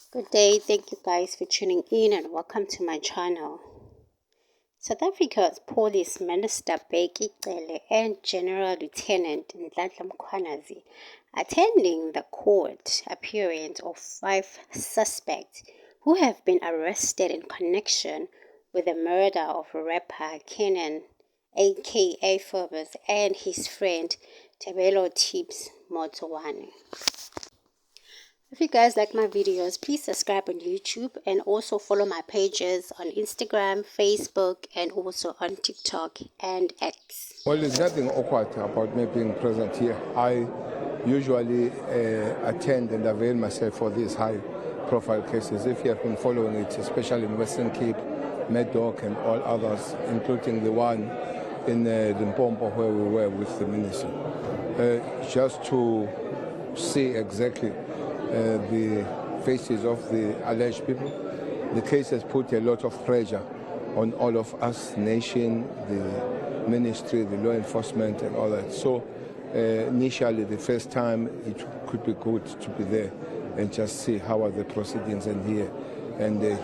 Good day, thank you guys for tuning in and welcome to my channel. South Africa's Police Minister Bheki Cele and General Lieutenant Nhlanhla Mkhwanazi attending the court appearance of 5 suspects who have been arrested in connection with the murder of rapper Kenan aka Phobos and his friend Thobela Tips Motsoane. If you guys like my videos, please subscribe on YouTube and also follow my pages on Instagram, Facebook, and also on TikTok and X. Well, there's nothing awkward about me being present here. I usually attend and avail myself for these high-profile cases. If you have been following it, especially in Western Cape, Mad Dog and all others, including the one in Limpopo where we were with the minister, just to see exactly the faces of the alleged people. The case has put a lot of pressure on all of us, nation, the ministry, the law enforcement and all that. So initially the first time it could be good to be there and just see how are the proceedings and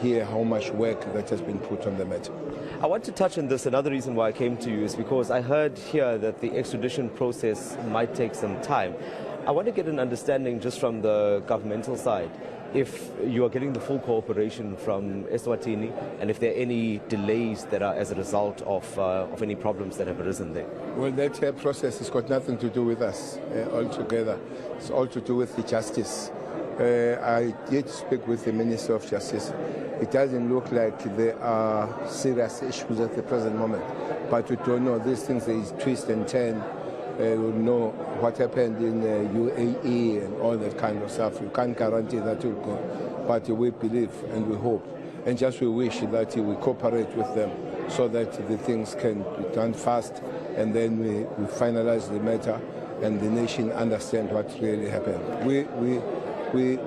hear how much work that has been put on the matter. I want to touch on this. Another reason why I came to you is because I heard here that the extradition process might take some time. I want to get an understanding just from the governmental side, if you are getting the full cooperation from Eswatini and if there are any delays that are as a result of any problems that have arisen there. Well, that process has got nothing to do with us altogether. It's all to do with the justice. I did speak with the Minister of Justice. It doesn't look like there are serious issues at the present moment, but we don't know. These things, they twist and turn. We know what happened in UAE and all that kind of stuff. You can't guarantee that it will go, but we believe and we hope and just we wish that we cooperate with them so that the things can be done fast and then we finalize the matter and the nation understand what really happened. We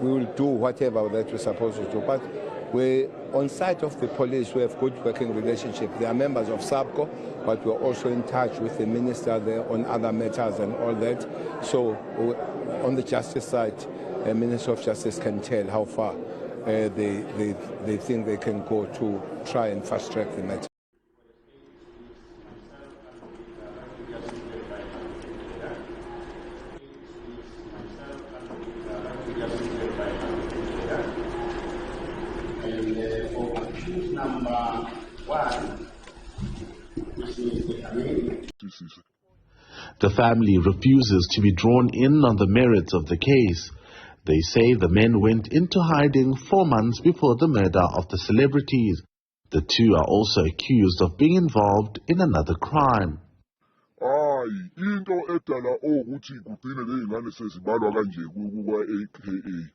will do whatever that we're supposed to do, but we're on side of the police. We have good working relationship. They are members of SAPCO, but we're also in touch with the minister there on other matters and all that. So on the justice side, the Minister of Justice can tell how far they think they can go to try and fast track the matter. Number 1, which is the family. The family refuses to be drawn in on the merits of the case. They say the men went into hiding 4 months before the murder of the celebrities. The two are also accused of being involved in another crime. Into edala ukuthi kugcine lezingane sezibalwa kanje kuba AKA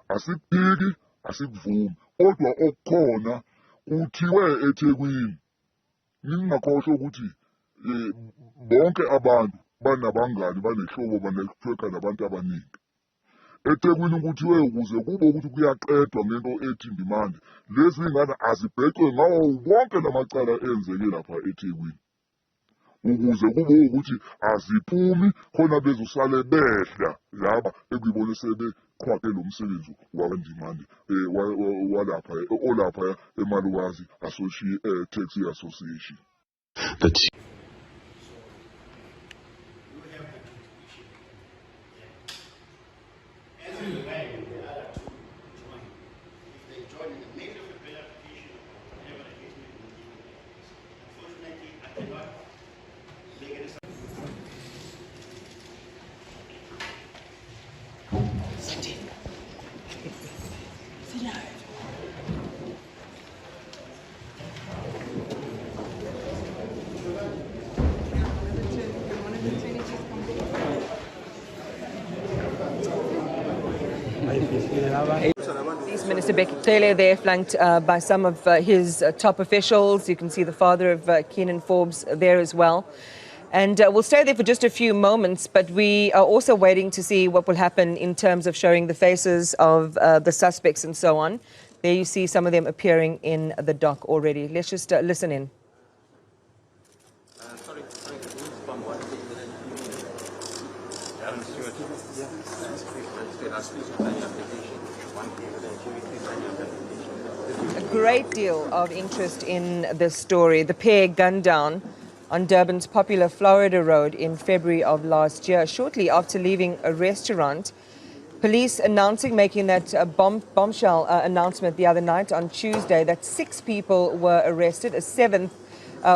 asiphiki asikuvumi kodwa okukhona kuthiwe eThekwini ngingakhohlwa ukuthi bonke abantu banabangani banehlobo banethweka nabantu abaningi eThekwini kuthiwe ukuze kube ukuthi kuyaqedwa ngento ethi ndimande lezi ngane azibhecwe ngawo wonke lamacala enzeke lapha eThekwini ukuze kube ukuthi aziphumi khona bezosale behla laba ekuyibona sebeqhwaqe lo msebenzi wakandimande walapha olapha eMalukazi Taxi Association. Police Minister Bheki Cele there, flanked by some of his top officials. You can see the father of Kenan Forbes there as well. And we'll stay there for just a few moments, but we are also waiting to see what will happen in terms of showing the faces of the suspects and so on. There you see some of them appearing in the dock already. Let's just listen in. great deal of interest in this story. The pair gunned down on Durban's popular Florida Road in February of last year, shortly after leaving a restaurant. Police making that bombshell announcement the other night on Tuesday that 6 people were arrested. A 7th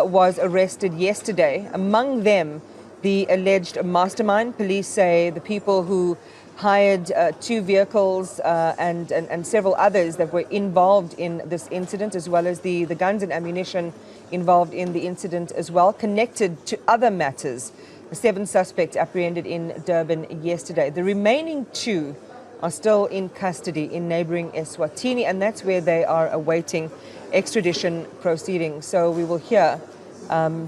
was arrested yesterday. Among them, the alleged mastermind. Police say the people who hired 2 vehicles and several others that were involved in this incident, as well as the guns and ammunition involved in the incident as well, connected to other matters. 7 suspects apprehended in Durban yesterday. The remaining 2 are still in custody in neighboring Eswatini, and that's where they are awaiting extradition proceedings. So we will hear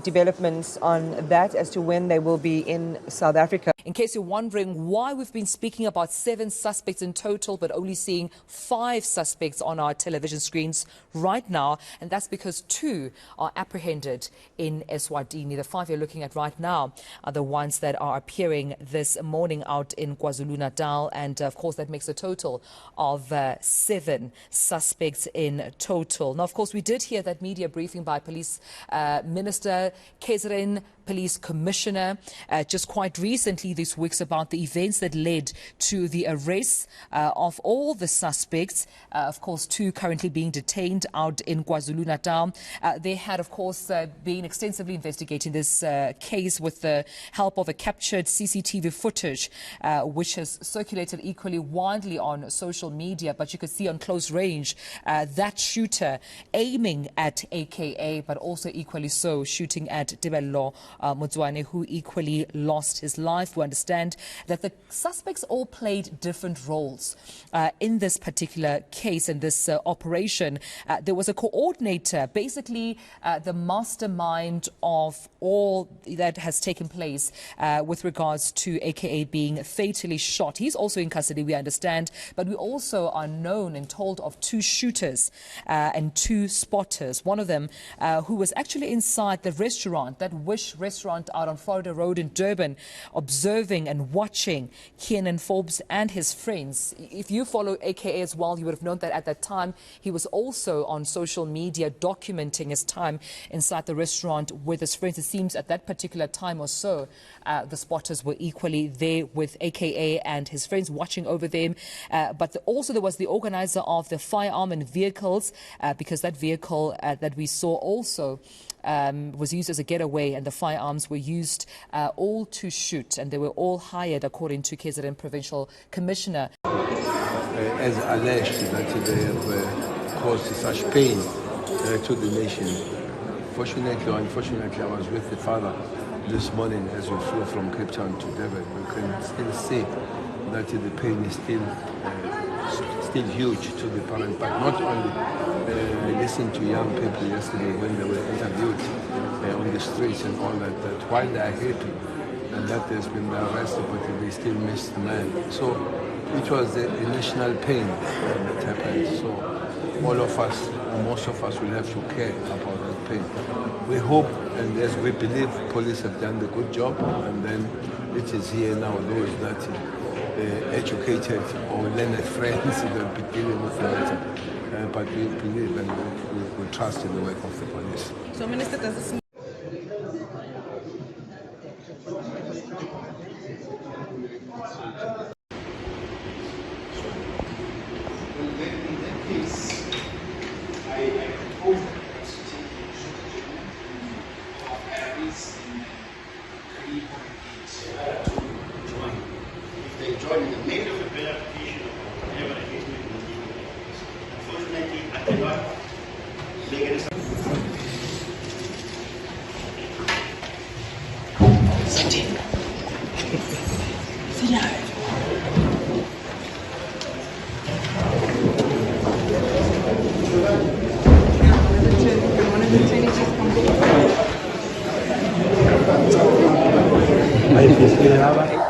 developments on that as to when they will be in South Africa. In case you're wondering why we've been speaking about 7 suspects in total, but only seeing 5 suspects on our television screens right now, and that's because 2 are apprehended in Eswatini. The 5 you're looking at right now are the ones that are appearing this morning out in KwaZulu-Natal, and of course that makes a total of 7 suspects in total. Now, of course, we did hear that media briefing by Police Minister KZN Police Commissioner just quite recently this week about the events that led to the arrests of all the suspects. Of course, 2 currently being detained out in KwaZulu-Natal. They had, of course, been extensively investigating this case with the help of a captured CCTV footage, which has circulated equally widely on social media. But you could see on close range that shooter aiming at AKA, but also equally so shooting at Tebello Motswane, who equally lost his life. We understand that the suspects all played different roles in this particular case and this operation. There was a coordinator, basically the mastermind of all that has taken place with regards to AKA being fatally shot. He's also in custody, we understand, but we also are known and told of 2 shooters and 2 spotters. One of them who was actually inside the restaurant, that Wish restaurant out on Florida Road in Durban, observing and watching Kiernan Forbes and his friends. If you follow AKA as well, you would have known that at that time he was also on social media documenting his time inside the restaurant with his friends. It seems at that particular time or so, the spotters were equally there with AKA and his friends watching over them. But also there was the organizer of the firearm and vehicles, because that vehicle that we saw also was used as a getaway, and the firearms were used all to shoot, and they were all hired according to KZN Provincial Commissioner. As alleged that they have caused such pain to the nation. Fortunately or unfortunately, I was with the father this morning as we flew from Cape Town to Durban. We can still see that the pain is still huge to the parent, but not only. I listened to young people yesterday when they were interviewed on the streets and all that while they are happy and that there's been the arrest, but they still missed the man. So it was a national pain that happened. So all of us, most of us will have to care about that pain. We hope and as we believe police have done the good job, and then it is here now those that educated or learned friends that will be dealing with the matter. But we believe and we trust in the work of the police. So, Minister, does this mean Ahí,